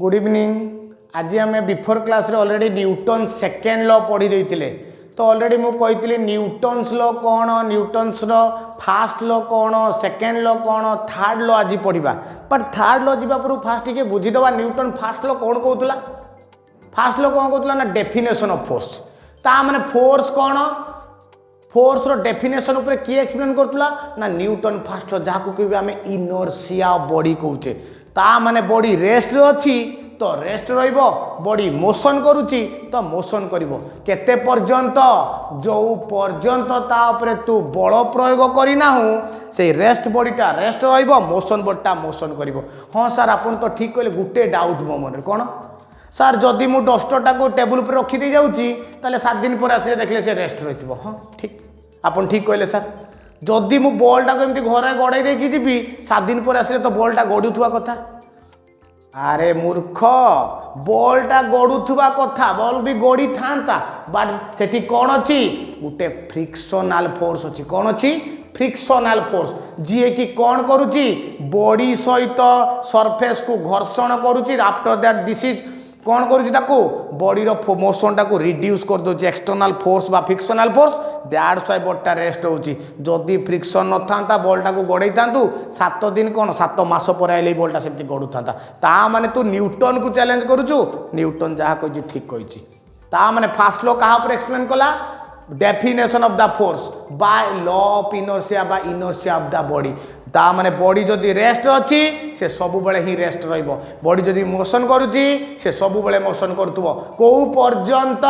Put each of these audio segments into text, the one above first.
Good evening. आज आम before class रे ऑलरेडी न्यूटन सेकेंड लॉ पढ़ी देते तो ऑलरेडी मुझे कही न्यूटन्स लॉ कौन न्यूटन्स फास्ट लॉ कौन सेकेंड लॉ कौन थर्ड लॉ आज पढ़ा बट थर्ड लॉ जावा पूर्व फास्ट टे बुझीदवा न्यूटन फास्ट लॉ कौन कहूला फास्ट लॉ कौन कहूला ना डेफिनेशन ऑफ फोर्स ता माने फोर्स कौन फोर्स रो डेफिनेशन ऊपर किए एक्सप्लेन करतुला ना न्यूटन फास्ट लॉ जहाँ को आम इनर्शिया बॉडी कहूचे ता माने बॉडी रेस्ट रे अछि तो रेस्ट रहिबो बॉडी मोशन करूची तो मोशन करिवो केते पर्यंत जो पर्यंत ता ऊपर तू बल प्रयोग करिना हूँ से रेस्ट बॉडीटा रेस्ट रहिबो मोशन बॉडीटा मोशन करिवो। हाँ सर आपन तो ठीक कहले गुटे डाउट मो मन कौन सर जदि मु डस्टरटा को टेबुल पर रखी दे जाउची ताले 7 दिन पर आसे देखले से रेस्ट रहितबो। हाँ ठीक आपन ठीक कहले सर जदि मु बॉलटा को एमती घरे गड़ाई देकी जीवी 7 दिन पर आसे तो बॉलटा गड़ुथुवा कथा अरे मूर्ख बॉलटा गड़ुथुवा कथा बॉल भी गड़ी था बट सेठी कौन अच्छी गोटे फ्रिक्शनल फोर्स अच्छी कौन अच्छी फ्रिक्शनल फोर्स जी कि कौन करुच्ची बॉडी सहित सरफेस को घर्षण करुच्ची आफ्टर दैट दिस इज कौन करुच्ची ताकू बॉडी रो मोशन टाकू रिड्यूस कर दोची एक्सटर्नल फोर्स बा फ्रिक्शनल फोर्स दैट्स व्हाई बॉडीटा रेस्ट होची जदि फ्रिक्शन न थांता बॉलटा को गड़ाई थांतु 7 दिन कौन 7 मास पर आइले बॉलटा सेमती गड़ु थांता ता माने तू न्यूटन को चैलेंज करूछु न्यूटन जहाँ कही ठीक कही ता माने फास्ट लॉ कहाँ पर एक्सप्लेन कला definition of the force by law of inertia बा इनर्शिया ऑफ द बॉडी ता माने बॉडी जदि रेस्ट अच्छी से सब बेले ही रेस्ट रहिबो बॉडी जदि मोशन करूची से सब बेले मोशन करथुबो को पर्यंत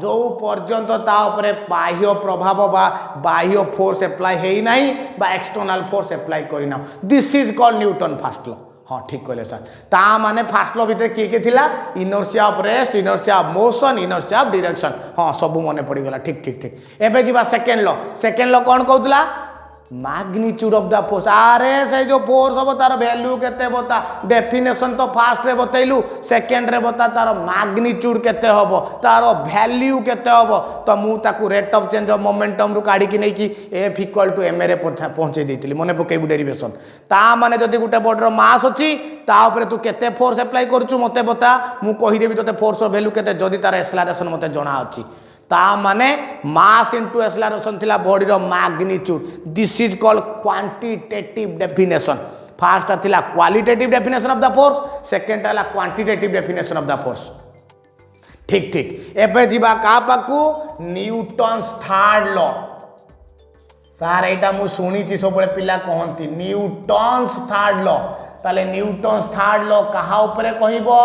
जो पर्यंत ता ऊपर बाह्य प्रभाव बा बाह्य फोर्स अप्लाई हेई नाही बा एक्सटर्नल फोर्स अप्लाई करिना this is called Newton first law. हाँ ठीक कहले सर ता माने फास्ट लॉ भितर किए थिला inertia of rest inertia of motion inertia of direction. हाँ सब मने पड़ी गला ठीक ठीक ठीक एबे जीवा सेकेंड लॉ कौन कहउतला मैग्नीट्यूड ऑफ द फोर्स अरे से जो फोर्स हम तार वैल्यू केते बता डेफिनेशन तो फास्ट रे बतैलु सेकेंड रे बता तार मैग्नीट्यूड केते हबो तार वैल्यू केते हबो तो मु ताकू rate of change of momentum रु काढी कि नै कि F = ma रे पहुंचे देतिली मने पकेबु डेरिवेशन ता माने जदी गुटे बॉडी रो मास अछि ता ऊपर तू केते फोर्स अप्लाई करछु मते बता मु कहि देबी तते फोर्स रो वैल्यू केते जदी तार एक्सेलरेशन मते जणा अछि ता माने मास इनटू एक्सेलरेशन थिला बॉडी रो magnitude this is called quantitative definition first थिला qualitative definition of the force second थिला quantitative definition of the force ठीक ठीक एबे जीवा का पाकू न्यूटन्स थर्ड लॉ सार एटा मु सुनी सब पिला कहती न्यूटन्स थर्ड लॉ ताले न्यूटन्स थर्ड लॉ कहा ऊपर कहइबो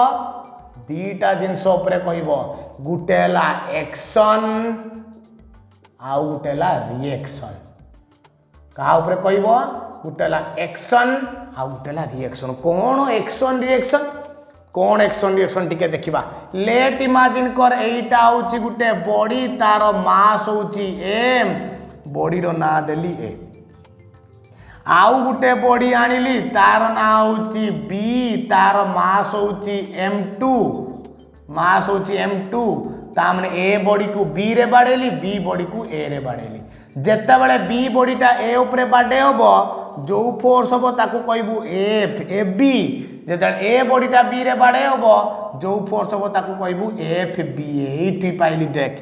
दीटा जिनस ऊपर कहइबो गुटे ला एक्शन आउ गुटे ला रिएक्शन कहा ऊपर कहइबो गुटे ला एक्शन आउ गुटे ला रिएक्शन कौन एक्शन रिएक्शन टिके देखिबा लेट इमेजिन कर एटा होची गुटे बॉडी तार मास होची m बॉडी रो ना देली a आउ गुटे बॉडी आनिली तार ना होची b तार मास होची m2 ता माने a बॉडी को b रे बाडेली b बॉडी को a रे बाडेली जेते बेले b बॉडीटा a ऊपर बाडे होबो जो फोर्स होबो ताकू कहबू F जेते a बॉडीटा b रे बाडे होबो जो फोर्स होबो ताकू कहबू FB एठी पाइली देख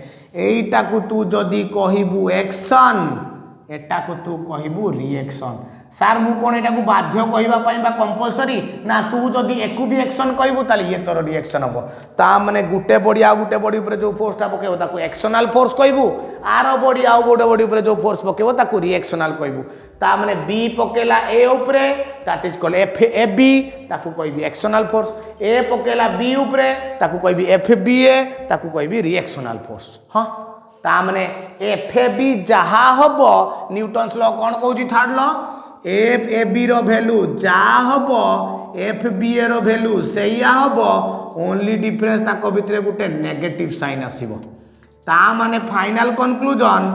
एटा को तू जदी कहबू एक्शन एटा को तू कहबू रिएक्शन सार मु कोन एटा को बाध्य कहबा पई बा कंपलसरी ना तू जदी एकु भी एक्शन कहबू ताले ये तोर रिएक्शन हबो ता माने गुटे बॉडी आ गुटे बॉडी ऊपर जो फोर्सटा पकेबो ताकू एक्शनल फोर्स कहबू आरो बॉडी आ गुटे बॉडी ऊपर जो फोर्स पकेबो ताकू रिएक्शनल कहबू ता माने बी पकेला ए ऊपर दैट इज कॉल्ड FB ताकू कहबी एक्शनल फोर्स ए पकेला बी ऊपर ताकू कहबी FBA ताकू कहबी रिएक्शनल फोर्स। हां ता माने FB जहा हबो न्यूटन्स लॉ कोन कहूची थर्ड लॉ FAB रो वैल्यू जा हबो FBA रो वैल्यू सेया हबो ओनली डिफरेंस ताको भितरे गुटे नेगेटिव साइन आसीबो ता माने फाइनल कंक्लूजन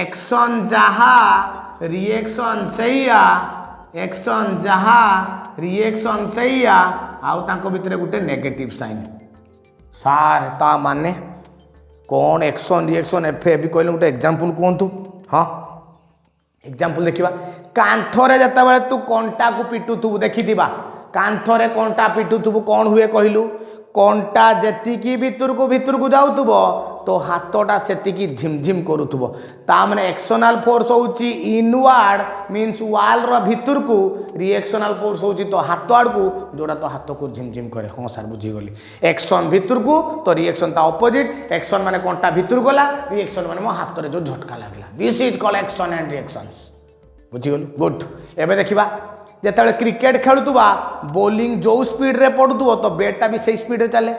एक्शन जहा रिएक्शन सेया एक्शन जहा रिएक्शन सेया आउ ताको भितरे गुटे नेगेटिव साइन सार ता माने कौन एक्शन रिएक्शन FAB कहले गुटे एग्जांपल कोंतु। हाँ एग्जांपल देखिबा कांथरे जता बेले तू कंटा को पिटु तू देखि दिबा कांथरे कंटा पिटुथुबु कौन हुए कहलु कंटा जेतिकी भितर को जाउथुबो तो हाथटा सेतिकी झिमझिम करूथुबो तामने एक्शनल फोर्स होउची इनवर्ड मींस वाल रो भितर को रिएक्शनल फोर्स होउची तो हाथ आड़ को जोड़ा तो हाथ को झिमझिम करे हां सर बुझी गली एक्शन भितर को तो रिएक्शन ता ऑपोजिट एक्शन माने कंटा भितर गला रिएक्शन माने मो हाथ रे जो झटका लागला this is called action and reactions बुझी गली गुड एबे देखिबा जेतेबेले क्रिकेट खेलुतुबा बॉलिंग जो स्पीड रे पडुतुबो तो बैटटा भी सही स्पीड रे चले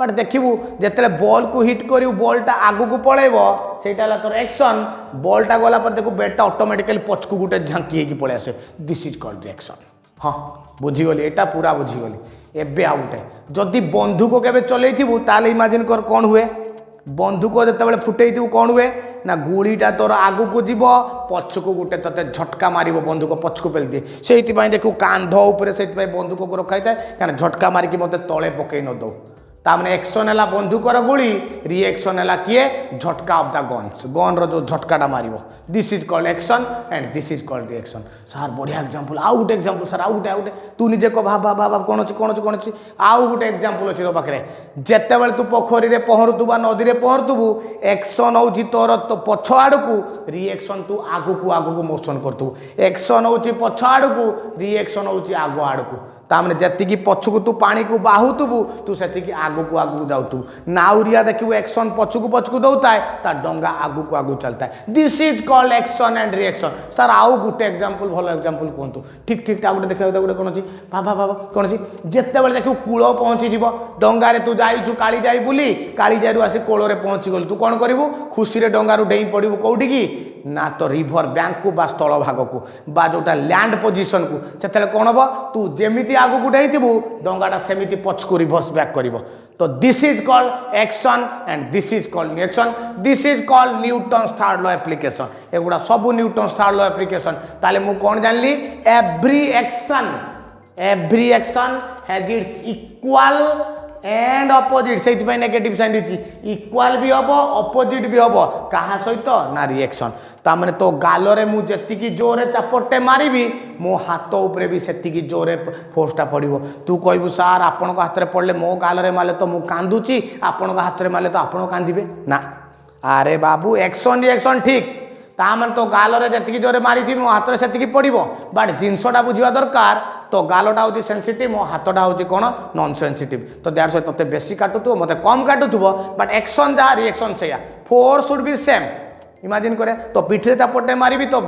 बट देखिबू जेतेबेले बॉल को हिट करिउ बॉलटा आगु को पळेबो सेटा ला तोर एक्शन बॉलटा गला पर देखु बैटटा ऑटोमेटिकली पछकु गुटे झांकी हेकी पळे आसे दिस इज कॉल्ड रिएक्शन हां बुझी गली एटा पूरा बुझी गली एबे आ गुटे जदी बंदूक केबे चलेइथिबू ताले इमेजिन कर कोन हुए बंदूक जेतेबेले फुटेइथिबू कोन हुए ना गुड़ीटा तोर आगु को जीव पछकु गोटे तते झटका मारिबो बंदूक पछकु पेल दिए से देखू कांध उपरे से बंदूक को रखाई था क्या झटका मारिकी मत तले पकई न दो तामने एक्शन है बंदूकर गुड़ी रिएक्शन है किए झटका ऑफ द गन्स गन रो झटकाटा मारिबो this is called action and this is called reaction sir बढ़िया एग्जांपल आउ गुटे एग्जांपल सर आउ गुटे तू निजे को भाव भाव भाव कौन अच्छी आउ गुटे एग्जांपल अच्छी तो पाखे जेतेबेले तू पोखरी रे पहरुतुबा नदी रे पहरुतुबु एक्शन होउची तोर तो पछ आड़ को रिएक्शन तू आगु को मोशन करतु एक्शन होउची पछ आड़ को रिएक्शन होउची आगु आड़ को तामने जतिकी पछकु तू पानी को बाहुतुबु तू सेतिकी आगु को जाउतु नाउरिया देखिबु एक्शन पछकु दउता है ता डंगा आगु चलता है this is called action and reaction sir आउ गुटे एग्जांपल भलो एग्जांपल कोंतु ठीक ठीक ता गुटे देखा गुटे कोन अछि बाबा कोन अछि जेतेबेले देखिबु कूळ पहुंची जीवो डंगा रे तू जाइछु काली जाई बुली काली जाईरु आसी कोळ रे पहुंची गलु तू कोन करिवु खुशी रे डंगा रु डेई पडिवु कोउठी की ना तो रिभर बैंक को बा स्थल भाग को बा जोटा लैंड पोजीशन को सेतले कोन हबो तू जेमिति आगु को डेइथिबु डंगाटा सेमिति पछकु रिवर्स बैक करिवो तो this is called action and this is called reaction this is called Newton's third law application एगुडा सब न्यूटन्स थर्ड लॉ एप्लीकेशन ताले मु कोन जानली every action has its equal and opposite से नेगेटिव साइन दी इक्वल भी हम अपोजिट भी हम क्या सहित ना रिएक्शन तामने तो गालरे मु जेतिकी जोरे चापटे मारिबी मो हाथ उपरे भी सेतिकी जोरे फोर्सटा पड़ो तू कहबू सार आपण हाथ में पड़े मो गालरे माले तो मु कांदुची आपण हाथ में माले तो आपण कांदिबे ना अरे बाबू एक्शन रिएक्शन ठीक तामने तो गालरे जेतिकी जोरे मारी मो हाथ में सेतिकी पड़ो बट जिनसटा बुझा दरकार तो गालटा हूँ सेंसिटिव मो हाथटा हूँ कौन नॉन सेंसिटिव तो दैट्स व्हाई तते बेसी काटुथुबो मते कम काटुथुबो बट एक्शन जहाँ रिएक्शन से force should be same imagine करे तो पिठरे चापटे मारिबी तो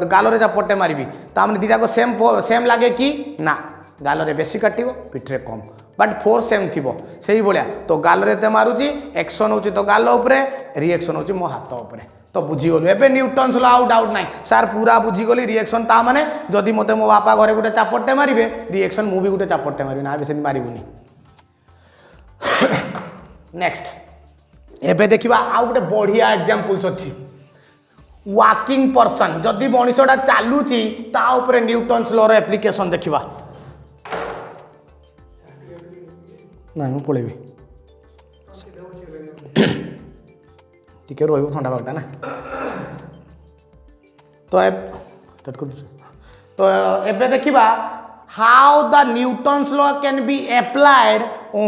गालरे चापटे मारिबी तामने दीटा को सेम लगे कि ना गालरे बेसी काटिबो पिठरे कम बट फोर्स सेम थिबो सेही भलिया तो गालरे ते मारुची एक्शन होची तो गाल उपरे रिएक्शन होची मो हाथ उपरे तो बुझीगलु एबे न्यूटन्स लॉ आउ डाउट नाइ सार पूरा बुझीगली रिएक्शन ता माने जदि मते मो बापा घरे गुटे चापटे मारिबे रिएक्शन मु भी गुटे चापटे मारिबे ना बेसे मारिबुनी नेक्स्ट एबे देखिबा आउ गुटे बढ़िया एग्जांपल्स अछि वॉकिंग पर्सन जदि मनुष्यटा चालुची ता ऊपर न्यूटन्स लॉ रो एप्लीकेशन देखिबा ना मु पळेबी टिके रोइबो ठंडा पागटा ना तो एबे देखिबा how the Newton's law can be applied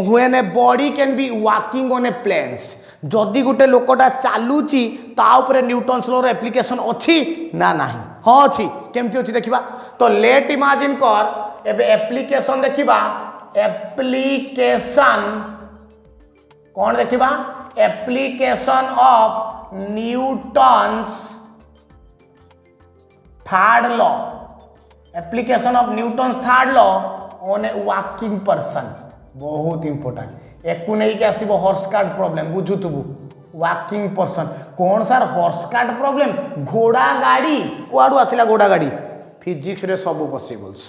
when a body can be walking on a planes जदि गोटे लोकटा चालुची ता ऊपर न्यूटन्स लॉ रो एप्लीकेशन अछि ना नाही हां अछि केमति अछि देखिबा तो लेट इमेजिन कर एबे एप्लीकेशन देखिबा एप्लीकेशन कौन देखिबा application of Newton's third law application of Newton's third law on a walking person बहुत इंपोर्टेंट एकु नहीं के आसीबो हॉर्स कार्ड प्रॉब्लम बुझुतबु वॉकिंग पर्सन कौन सार हॉर्स कार्ड प्रॉब्लम घोड़ा गाड़ी कुआडू आसिला घोड़ा गाड़ी फिजिक्स रे सब पॉसिबल्स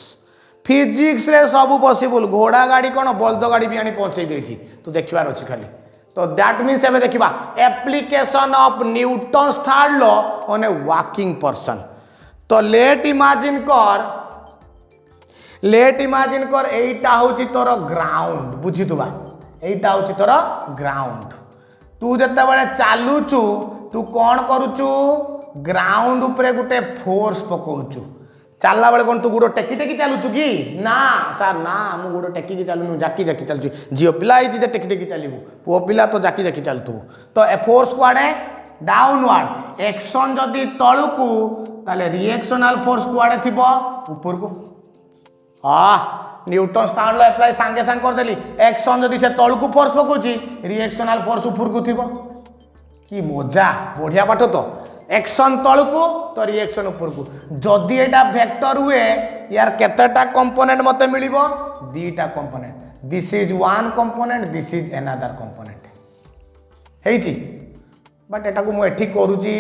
फिजिक्स रे सब पॉसिबल घोड़ा गाड़ी कौन बलद गाड़ी भी आनी पहुंचे देठी तो देखिबार अछि खाली तो दैट मीन्स एबे देखिबा application of Newton's third law on a walking person तो लेट इमेजिन कर एटा होची तोर ग्राउंड बुझितुबा एटा होची तोर ग्राउंड तू जत्ता बेले चालुचु तू कौन करूचु ग्राउंड उपरे गुटे फोर्स पकाउचु चलला बेले कौन तू गोड़ टेकी टेकी चलुचु कि ना सार ना मु गोड़ टेकी चलुनु जाकी जाकी चलुचु झील पिला टेकी टेकी चलू पुओ पिला तो जाकी जाकी चलुथु तो ए फोर्स कुआडे डाउनवर्ड एक्शन जदि तलुकू ताले रिएक्शनल फोर्स कुआडे थिबो ऊपर को न्यूटन स्टार लो अप्लाई सांगे सांग कर देली एक्शन जदि से तलुकू फोर्स पकोची रिएक्शनल फोर्स ऊपर को थिबो कि मजा बढ़िया पाठ तो एक्शन तलुकू तो रिएक्शन ऊपर को जदि एटा वेक्टर हुए यार केतेटा कंपोनेंट मते मिलिबो दीटा component this is one component this is another component हेची बट एटा को मु एठी करूची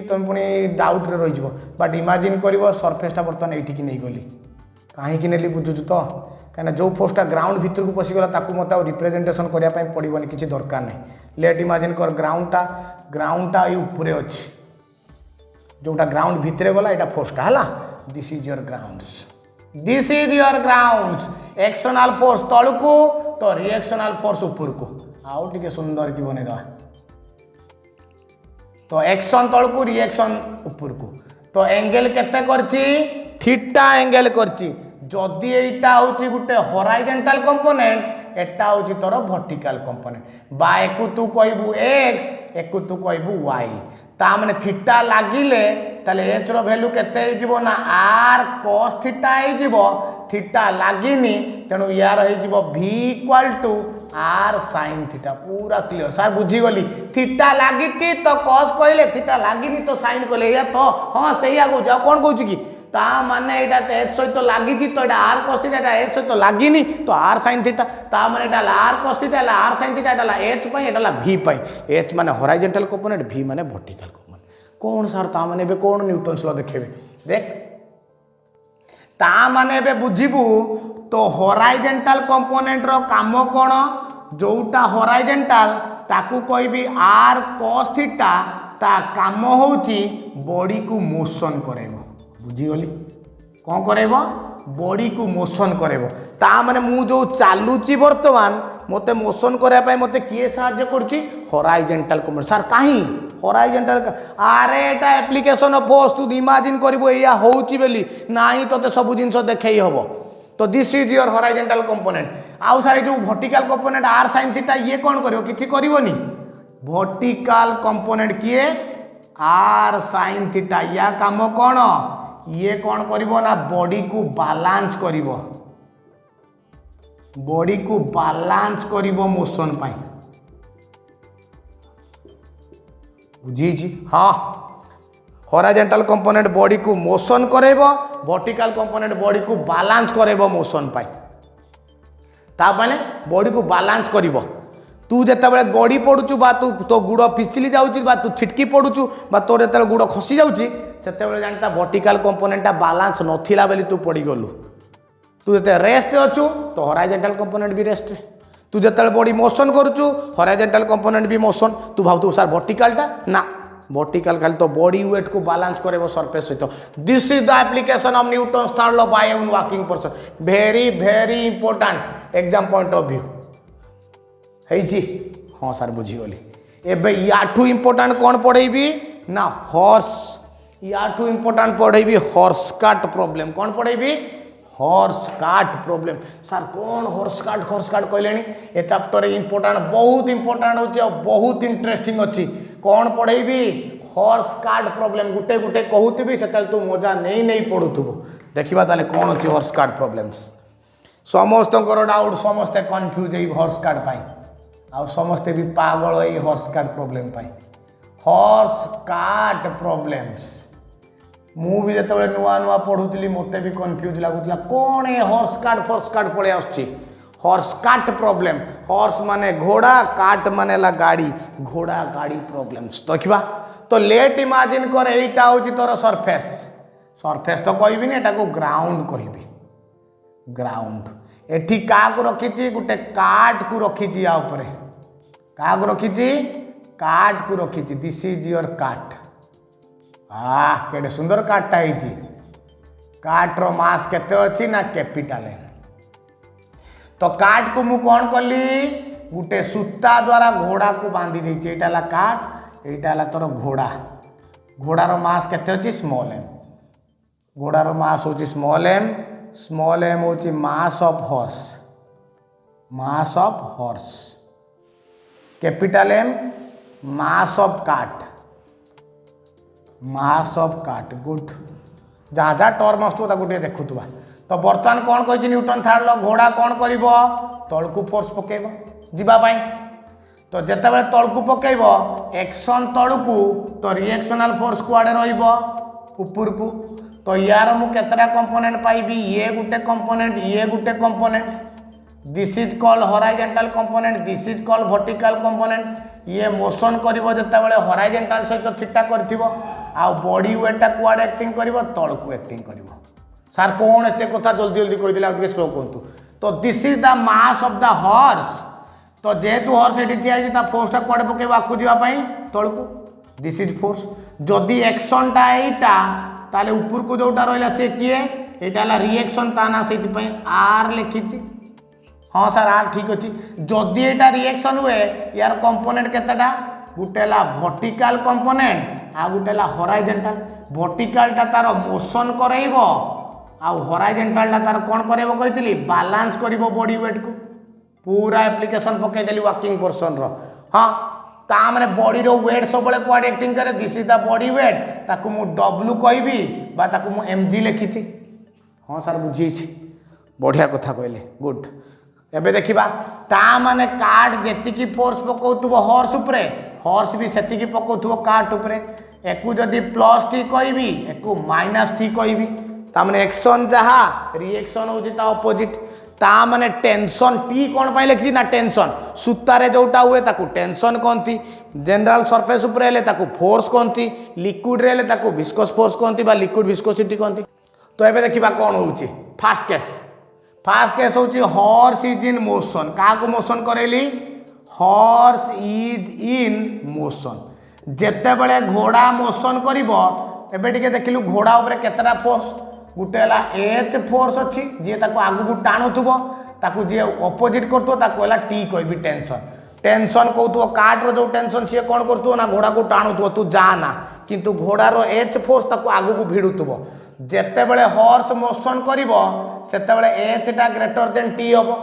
तुम पुणी डाउट रे रही बट इमेजिन करिवो सरफेसटा बर्तन एठी की नहीं गली कहीं की नेली बुझुछु तो कहीं जो फोर्सटा ग्राउंड भीतर को पशिगला ताकू मत रिप्रेजेंटेशन करिया पई पड़िबोनी किछि दरकार नहीं लेट इमेजिन कर ग्राउंडटा ये ऊपर अछि जोटा ग्राउंड भितरे गला एटा फोर्सटा हला this is your grounds actional force तलुकू तो रिएक्शनल फोर्स ऊपर को आउ टिके सुंदर की बने दवा तो एक्शन तलुकू रिएक्शन ऊपर को तो एंगल केते करछि थीटा एंगल करछि जदि एटा होछि गुटे हॉरिजॉन्टल कंपोनेंट एटा होछि तोर वर्टिकल कंपोनेंट बा एकु तू कहबू x एकु तू कहबू y ता माने थीटा लागिले ताले h रो वैल्यू केते हे जिवो ना r cos थीटा हे जिवो थीटा लागिनी तेनु यार हे जिवो v = r sin थीटा पूरा क्लियर सर बुझी गली थीटा लागिची तो cos कहले थीटा लागिनी तो sin कहले या तो हां सेया को जाओ कोन कहू की ता माने एटा h सहित लागिची तो एटा r cos थीटा एटा h सहित लागिनी तो r sin थीटा ता माने एटा r cos थीटा एला r sin थीटा एटा h पई एटा v पई h माने हॉरिजॉन्टल कंपोनेंट v माने वर्टिकल कंपोनेंट कौन सर ता माने बे कौन न्यूटन्स लॉ देखेबे देख ता माने बे बुझिबू तो हॉरिजॉन्टल कंपोनेंट रो काम कोन जोटा हॉरिजॉन्टल ताकू कहबी r cos थीटा ता काम होची बॉडी को मोशन करेबो बुझी गली कौन करेबो बॉडी को मोशन करेबो ता माने मु जो चालुची वर्तमान मते मोशन करया पय मते किए सहाय्य करची हॉरिजॉन्टल कंपोनेंट सर काहे हॉरिजॉन्टल अरे एटा एप्लीकेशन ऑफ फोर्स तू इमेजिन करबो या होउची बेली नाही तते सब जिंस देखै हबो तो this is your horizontal component आउ सारे जो vertical component r sin theta ये कौन करिवो किछि करिवोनी वर्टिकल कंपोनेंट किए r sin थीटा या काम कोन ये कौन करिवो ना बॉडी को बैलेंस करिवो मोशन पाई बुझी जी हाँ हॉरिजॉन्टल कंपोनेंट बॉडी को मोशन करेबो वर्टिकल कंपोनेंट बॉडी को बैलेंस करेबो मोशन पाई ता माने बॉडी को बैलेंस करिवो तू जते बेले गड़ी पडुचु बा तू तो गुड़ फिसिली जाउची बा तू छिटकी पडुचु बा तोर जते गुड़ खसी जाउची सेते बेले जानता वर्टिकल कंपोनेंटटा बैलेंस नथिला बेली तू पड़ी गलु तू जते रेस्ट अछु तो हॉरिजॉन्टल कंपोनेंट भी रेस्ट तू जते बॉडी मोशन करूचु हॉरिजॉन्टल कंपोनेंट भी मोशन तू भावतु सर वर्टिकलटा ना वर्टिकल खाली तो बॉडी वेट को बैलेंस करेबो सरफेस सहित this is the application of Newton third law by one working person very important exam point of view hazy हाँ सर बुझी गली एबे याठू इंपोर्टेंट कौन पढ़ेबी ना हॉर्स याठू इंपोर्टेंट पढ़ेबी हॉर्स काट प्रॉब्लम कौन पढ़ेबी हॉर्स काट प्रॉब्लम सर कौन हॉर्स काट कहलेनी ए चैप्टर इंपोर्टेंट बहुत इंपोर्टेंट होची और बहुत इंटरेस्टिंग अच्छी कौन पढ़ेबी हॉर्स काट प्रॉब्लम गुटे गुटे कहूथबी सेतल तू मजा नहीं पढ़ुथबो देखिबा ताले कौन अच्छी हॉर्स काट प्रॉब्लम्स समस्त डाउट समस्ते कन्फ्यूज है हॉर्स काट पाई आ समस्ते भी पागल है हॉर्स काट प्रॉब्लम पाई हॉर्स काट प्रॉब्लम्स मु भी जिते नुआ नुआ पढ़ुली मत भी कन्फ्यूज लगुला कौन है हॉर्स काट पड़े आसची हॉर्स काट प्रॉब्लम हॉर्स माने घोड़ा काट माने ला गाड़ी घोड़ा गाड़ी प्रॉब्लम्स देखा तो लेट इमेजिन कर एटा होची तोर सरफेस तो कहबी एटा को ग्राउंड कहबी ग्राउंड एठी का को रखीची गुटे काट को रखीची या ऊपर का को रखीची काट को रखीची दिस इज योर काट केडे सुंदर काटटा है काट रो मास केते अच्छी ना कैपिटल है तो काट को मु कौन कली गुटे सूता द्वारा घोड़ा को बांधी देछि एटा ला काट एटा ला तोर घोड़ा घोड़ार मास केते अच्छी स्मॉल है घोड़ार मास हूँ स्मॉल एम हूँ mass of horse capital M mass of cart good जहाँ जहाँ टर्म आसुवा गोटे देखुवा तो बर्तमान कौन कही न्यूटन थर्ड लॉ घोड़ा कौन कर तलकू फोर्स पकेब जीवाई तो जितेबाला तलकू पकेब एक्शन तलकू तो रिएक्शनल फोर्स कुआड़े रपर को तो यार मु केतटा कंपोनेंट पाइबी ये गुटे component this is called horizontal component this is called vertical component ये मोशन करिवो जेतेबाला हॉराइजॉन्टल सहित थीटा करथिवो आ बॉडी वेटटा कुआड़े एक्टिंग करिवो तलकू एक्टिंग करिवो सर कौन एते कथा जल्दी जल्दी कहि दिला टिके स्लो कहतु तो this is the mass of the horse तो जेहेतु हॉर्स एठी ठिया ता फोर्सटा कुआड़े पकेबो आकु जीवा पई तलकू दिस इज फोर्स जदि एक्शनटा एटा ताले ऊपर को जोटा रहिला से किए एटा ला रिएक्शन ता ना सेति पई आर लिखिछि हाँ सर आर ठीक अच्छी जदि एटा रिएक्शन हुए यार कंपोनेंट केतेटा गुटेला वर्टिकल कंपोनेंट आ गुटेला हॉराइजॉन्टल वर्टिकलटा तार मोशन करैबो आ हॉराइजॉन्टलटा तार कोन करैबो कहितली बैलेंस करबो बॉडी वेट को पूरा एप्लीकेशन पकई देली वर्किंग पोर्शन रो हाँ ता माने बॉडी रो वेट सब बळे क्वाड एक्टिंग करे this is the body weight ताकू मु डब्ल्यू कहबी बा ताकू मु एमजी लिखिछि हाँ सर बुझीछि बढ़िया कथा कहले गुड एबे देखिबा ता माने कार्ड जेतिकी फोर्स पकाउतबो हॉर्स उपरे हॉर्स भी सेतिकी पकाउतबो कार्ड उपरे एकु जदी प्लस टी कहबी एकु माइनस टी कहबी ता माने एक्शन जहा रिएक्शन होछि ता ऑपोजिट ता माने टेंशन टी कोन पाई लिखछि ना टेंशन सूतारे जोटा हुए ताकू टेंशन कहंती जनरल सरफेस उपरे ले ताकू फोर्स कहंती लिक्विड रे ले ताकू विस्कोस फोर्स कहंती बा लिक्विड विस्कोसिटी कहंती तो एबे देखिबा कोन होछि फर्स्ट केस होछि हॉर्स इज इन मोशन का को मोशन करेली हॉर्स इज इन मोशन जेते बेले घोड़ा मोशन करिवो एबे टिके देखिलु घोड़ा ऊपर केतरा फोर्स गुटे हला एच फोर्स अछि जे ताको आगु को टाणुथुबो ताको जे ऑपोजिट करतो ताको हला टी कहबी टेंशन कहतुबो काट रो जो टेंशन से कोन करतुबो ना घोड़ा को टाणुथुबो तू जा ना किंतु घोड़ा रो एच फोर्स ताको आगु को भिडुथुबो जेते बेले हॉर्स मोशन करिवो सेते बेले एच टा ग्रेटर देन टी होबो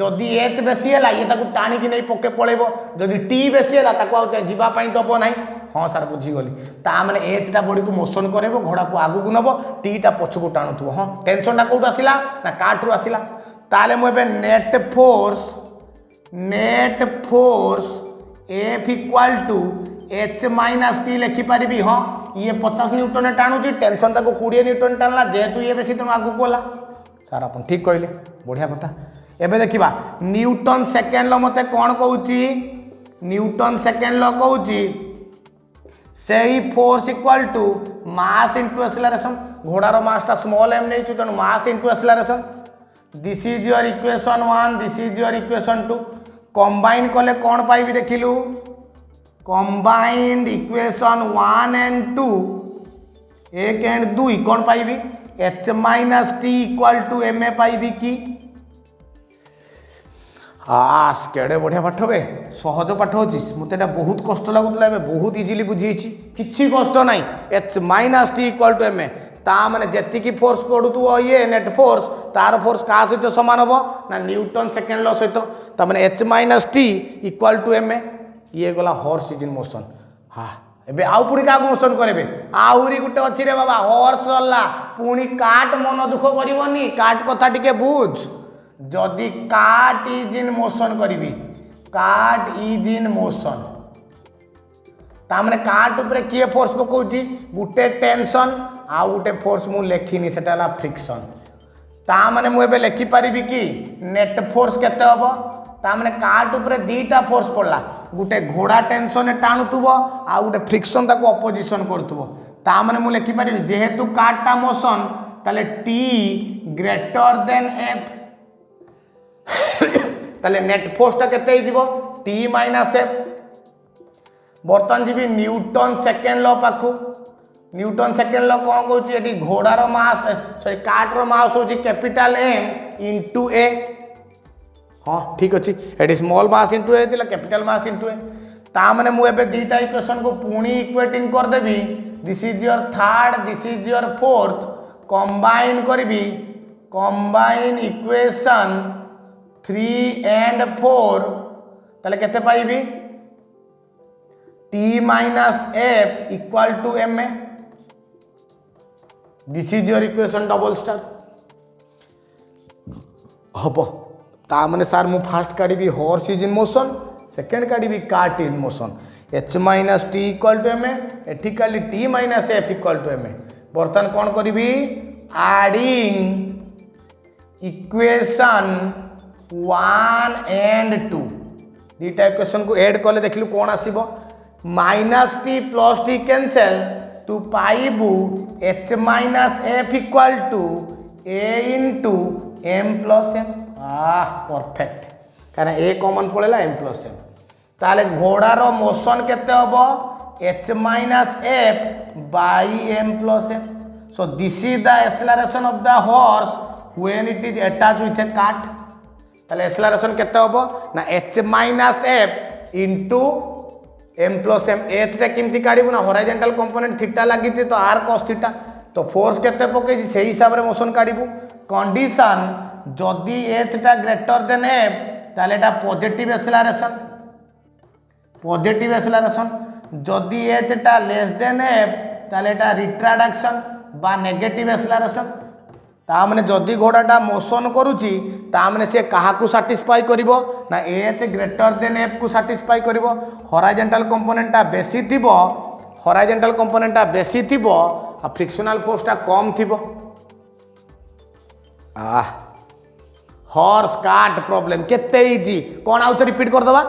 जदि एच बेसी हला ये ताको टाणी कि नै पके पळेबो जदि टी बेसी हला ताको आ जीवा पई दबो नै हाँ सर बुझीगली ता माने एच टा बॉडी को मोशन करेबो घोड़ा को आगु को नबो टी टा पछ को टाणुथुबो हाँ टेंशन टा कोड आसिला ना काट रो आसिला ताले मु एबे net force F equal to H minus T लिखि पारिबी हाँ ये 50 न्यूटन टाणुची टेंशन ताको 20 न्यूटन टाणला जेहेतु ये बेसी तुम आगु कोला सर अपन ठीक कहले बढ़िया कथा एबे देखिबा न्यूटन सेकेंड लॉ मते कोन कहूची न्यूटन सेकेंड लॉ कहूची सेही force equal to mass into acceleration घोड़ार मासटा स्मॉल एम नहीं तेणु mass into acceleration this is your equation 1 this is your equation 2 combine कले कौन पाइबी देखिलु कंबाइंड इक्वेशन 1 एंड 2 1 एंड 2 कौन पाइबी h minus T equal to M a पाइबी की आस केड़े बढ़िया पाठ बे सहज पाठ अच्छी मत बहुत कष्ट लगुला बहुत इजिली बुझी किसी कष्ट ना H minus T equal to M A ता माने जेतिकी फोर्स पड़ू ये नेट फोर्स तार फोर्स क्या सहित सामान हम ना न्यूटन सेकेंड लॉ सहित ताने H minus T equal to M A ये गला हॉर्स इज इन मोशन हाँ एबे आउ पुणी क्या मोशन करेंगे आहरी गोटे अच्छी रे बाबा हॉर्स गला पुणी काट मन दुख करनी काट कथा टिके बुझ जदि काट इज इन मोशन करी काट इज इन मोशन तामने काट उपरे किए फोर्स पकाउची गुटे टेंशन आ गुटे फोर्स मु लेखिनी सेटा ला फ्रिक्शन तामने मु एबे लेखि परिबी कि नेट फोर्स केते हबो तामने काट उपरे दीटा फोर्स पड़ला गुटे घोड़ा टेंशन टाणुथुबो आ गुटे फ्रिक्शन ताको अपोजिशन करथुबो तामने मु लेखि परिबी जेहेतु काटटा मोशन ताले टी ग्रेटर देन एफ ताले नेट फोर्सटा केते हिजिबो टी माइनस एफ बर्तमान जी न्यूटन सेकेंड लॉ पाखु न्यूटन सेकेंड लॉ कौन कहूँ ये घोड़ार मास सॉरी काटर मास हूँ कैपिटल एम इंटू ए हाँ ठीक अच्छे ये small mass into a capital mass into a ताने मुझे दीटा इक्वेशन को पुणी इक्वेटिंग करदेवी this is your third this is your fourth combine करी कंबाइन इक्वेशन 3 and 4 ताले केते पाइबी t minus f equal to ma. This is your equation double star. हम ता माने सर मु फास्ट काढ़ी horse is in motion second काढ़ी cart in motion h minus T equal to m एठी काली t minus f equal to m. बर्तमान कौन करी एडिंग इक्वेशन 1 and 2 दीटा इक्वेशन को ऐड कले देखलु कौन आसीबो minus t plus t cancel तू पाइबू h minus f equal to a into m plus m. Perfect कारण a कॉमन पड़ेगा m प्लस m. ताले घोड़ार मोशन केते हबो h minus f by m plus m. So this is the acceleration of the horse when it is attached with A cart. ताले acceleration केते हबो ना h minus f into m plus m. h रे किमती काढिबु ना horizontal component theta लागिते तो r cos theta तो force केते पके से हिसाब रे मोशन काढिबु. कंडीशन जदि h टा ग्रेटर देन f ताले एटा पॉजिटिव एक्सेलरेशन जदि h टा लेस देन f ताले एटा रिट्राडक्शन बा नेगेटिव एक्सेलरेशन. ता माने जदि घोड़ाटा मोशन करूची ता माने से काहाकू सैटिस्फाई करिवो ना h ग्रेटर देन f को सैटिस्फाई करिवो. हॉरिजॉन्टल कंपोनेंटटा बेसी थिबो आ फ्रिक्शनल फोर्सटा कम थिबो. हॉर्स कार्ट प्रॉब्लम केते इजी कौन आउ रिपीट कर दबा.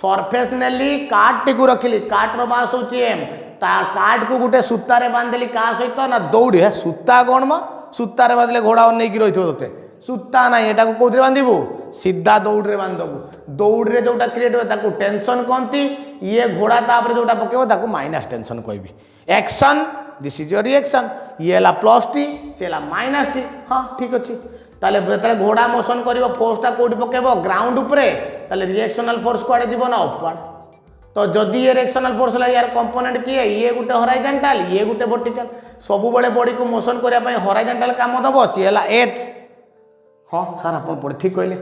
सरफेस नेली कार्ट टी को रखिली कार्ट रो मास होची m ता कार्ट को गुटे सूता रे बांधली का सहित ना दौड़ी है सूता कोन म सूता रे बांधले घोड़ा और नहीं रहिथो तोते सूता नाही एटा को कोथरे बांधिबू सीधा दौड़ रे बांधबू. दौड़ रे जोटा क्रिएट हो ताको टेंशन कोनती ये घोड़ा तापर जोटा पकेबो ताको माइनस टेंशन कहबी. Action this is your reaction ये ला प्लस टी से ला माइनस टी. हां ठीक अछि. ताले बेतले घोड़ा मोशन करिवो फोर्सटा कोडी पकेबो ग्राउंड ऊपरे ताले रिएक्शनल फोर्स कोआडे दिबो ना उपवार्ड. तो जदि ये रिएक्शनल फोर्स ला यार कंपोनेंट किए ये गुटे हॉरिजॉन्टल ये गुटे वर्टिकल सबु बेले बॉडी को मोशन करिया पई हॉरिजॉन्टल काम दबो से ला h. हां सर अपन पढे ठीक कहले.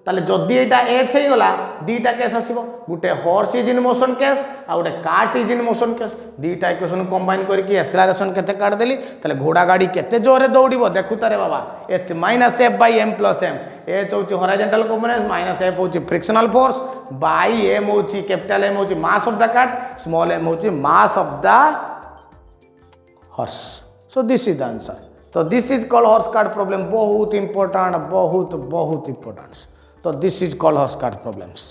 ताले जदि एटा h हे गला दीटा केस आसीबो गुटे horse is in motion case आ गुटे cart is in motion case. दीटा इक्वेशन कंबाइन करके एक्सेलरेशन केते काट देली ताले घोड़ा गाड़ी केते जोरे दौड़िबो देखु तारे बाबा h minus f by m plus m. h होची हॉरिजॉन्टल कंपोनेंट माइनस f होची फ्रिक्शनल फोर्स बाई m होची कैपिटल M होची mass of the cart small m होची mass of the horse. So this is the answer. तो this is called horse cart problem. बहुत important बहुत important. तो this is called horse cart problems.